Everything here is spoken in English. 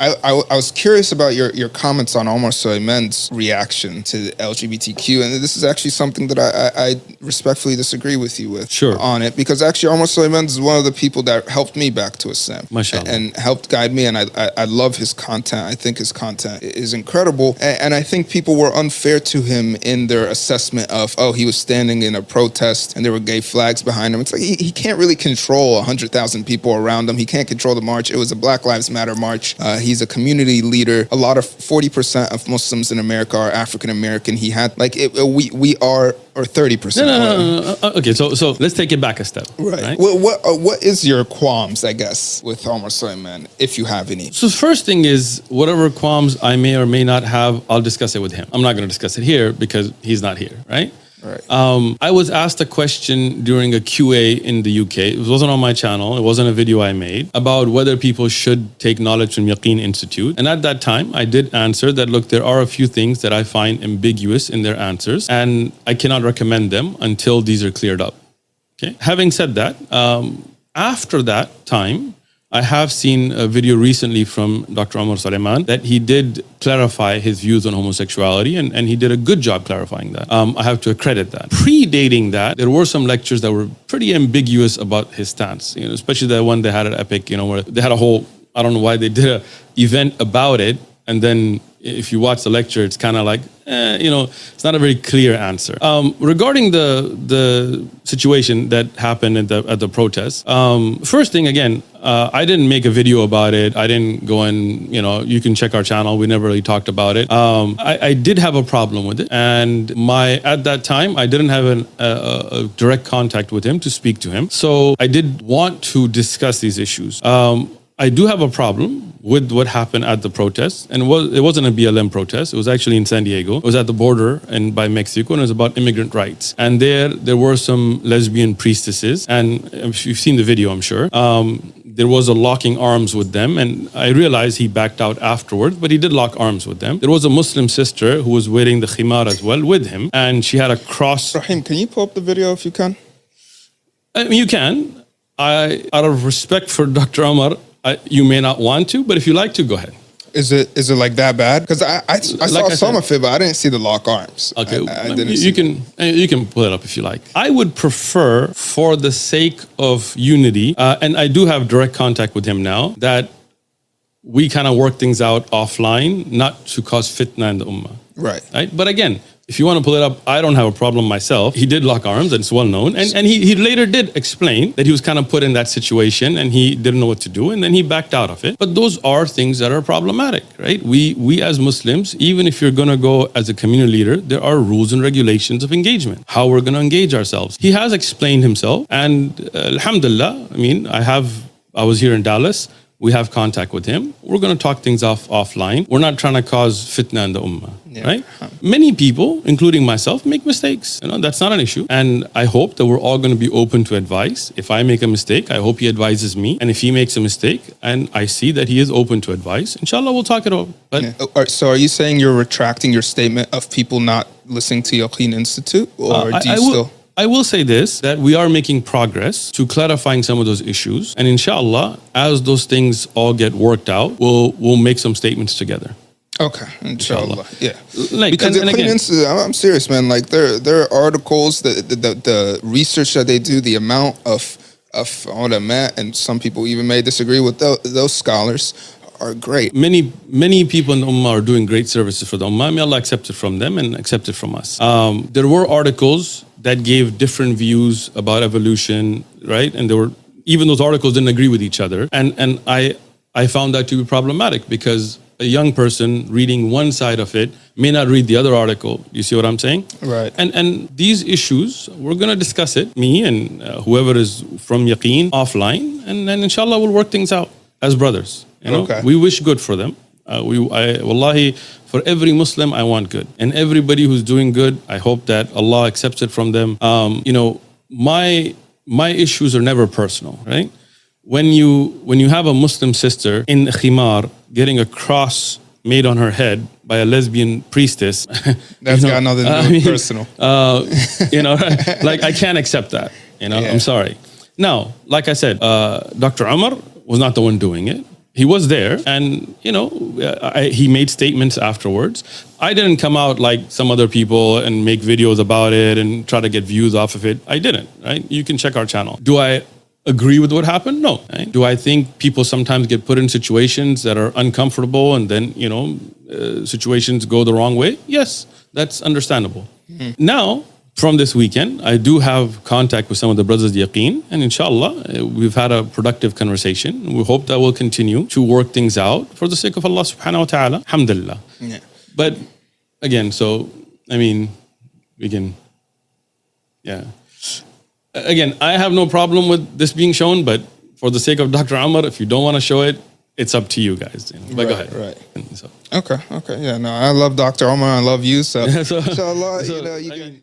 I was curious about your comments on Omar Suleiman's reaction to the LGBTQ, and this is actually something that I respectfully disagree with you with on it, because actually Omar Suleiman is one of the people that helped me back to Islam and helped guide me, and I love his content. I think his content is incredible, and I think people were unfair to him in their assessment of, oh, he was standing in a protest and there were gay flags behind him. It's like he can't really control 100,000 people around him. He can't control the march. It was a Black Lives Matter march. He's a community leader. A lot of 40% of Muslims in America are African American. He had we are, or 30%. No. Okay, so let's take it back a step. Right. What is your qualms, I guess, with Omar Suleiman, if you have any? So the first thing is, whatever qualms I may or may not have, I'll discuss it with him. I'm not going to discuss it here because he's not here, right? Right. I was asked a question during a QA in the UK. It wasn't on my channel. It wasn't a video I made about whether people should take knowledge from Yaqeen Institute. And at that time, I did answer that, look, there are a few things that I find ambiguous in their answers, and I cannot recommend them until these are cleared up. Okay. Having said that, after that time, I have seen a video recently from Dr. Omar Suleiman that he did clarify his views on homosexuality, and he did a good job clarifying that. I have to accredit that. Predating that, there were some lectures that were pretty ambiguous about his stance, especially the one they had at Epic, where they had a whole, I don't know why they did an event about it, and then if you watch the lecture, it's kind of like, it's not a very clear answer. Regarding the situation that happened at the protest, first thing, again, I didn't make a video about it. I didn't go and, you can check our channel. We never really talked about it. I did have a problem with it. And at that time, I didn't have a direct contact with him to speak to him. So I did want to discuss these issues. I do have a problem with what happened at the protest, and it wasn't a BLM protest. It was actually in San Diego. It was at the border and by Mexico, and it was about immigrant rights. And there were some lesbian priestesses, and you've seen the video, I'm sure. There was a locking arms with them, and I realized he backed out afterwards, but he did lock arms with them. There was a Muslim sister who was wearing the khimar as well with him, and she had a cross. Rahim, can you pull up the video if you can? I mean, you can. Out of respect for Dr. Omar, you may not want to, but if you like to, go ahead. Is it like that bad? Because I saw some of it, but I didn't see the lock arms. Okay, you can pull it up if you like. I would prefer, for the sake of unity, and I do have direct contact with him now, that we kind of work things out offline, not to cause fitna in the ummah. Right. But again, if you want to pull it up, I don't have a problem myself. He did lock arms, and it's well known. And he later did explain that he was kind of put in that situation and he didn't know what to do, and then he backed out of it. But those are things that are problematic, right? We as Muslims, even if you're going to go as a community leader, there are rules and regulations of engagement, how we're going to engage ourselves. He has explained himself, and alhamdulillah, I was here in Dallas. We have contact with him. We're going to talk things offline. We're not trying to cause fitna in the ummah, right? Many people, including myself, make mistakes. That's not an issue. And I hope that we're all going to be open to advice. If I make a mistake, I hope he advises me. And if he makes a mistake and I see that he is open to advice, inshallah, we'll talk it over. So are you saying you're retracting your statement of people not listening to Yaqeen Institute? Or do you still... I will say this, that we are making progress to clarifying some of those issues. And inshallah, as those things all get worked out, we'll make some statements together. Okay, inshallah. Yeah. Because I'm serious, man. Like there are articles, the research that they do, the amount of ulama, and some people even may disagree with those scholars, are great. Many people in the ummah are doing great services for the ummah. May Allah accept it from them and accept it from us. There were articles that gave different views about evolution, right? And even those articles didn't agree with each other. And I found that to be problematic, because a young person reading one side of it may not read the other article. You see what I'm saying? Right. And these issues, we're going to discuss it, me and whoever is from Yaqeen, offline, and then inshallah we'll work things out as brothers. Okay. We wish good for them. Wallahi, for every Muslim, I want good. And everybody who's doing good, I hope that Allah accepts it from them. My issues are never personal, right? When you have a Muslim sister in khimar getting a cross made on her head by a lesbian priestess, that's got nothing to do with personal. Like I can't accept that. I'm sorry. Now, like I said, Dr. Omar was not the one doing it. he was there, and he made statements afterwards. I didn't come out like some other people and make videos about it and try to get views off of it. I didn't, right? You can check our channel. Do I agree with what happened? No. Right? Do I think people sometimes get put in situations that are uncomfortable and then, situations go the wrong way? Yes, that's understandable. Now, from this weekend, I do have contact with some of the brothers Yaqeen, and inshallah, we've had a productive conversation. We hope that we'll continue to work things out for the sake of Allah subhanahu wa ta'ala. Alhamdulillah. Yeah. But again, we can, yeah. Again, I have no problem with this being shown, but for the sake of Dr. Omar, if you don't want to show it, it's up to you guys. But go ahead. Right. So. Okay. Yeah, no, I love Dr. Omar. I love you. So, inshallah, you can...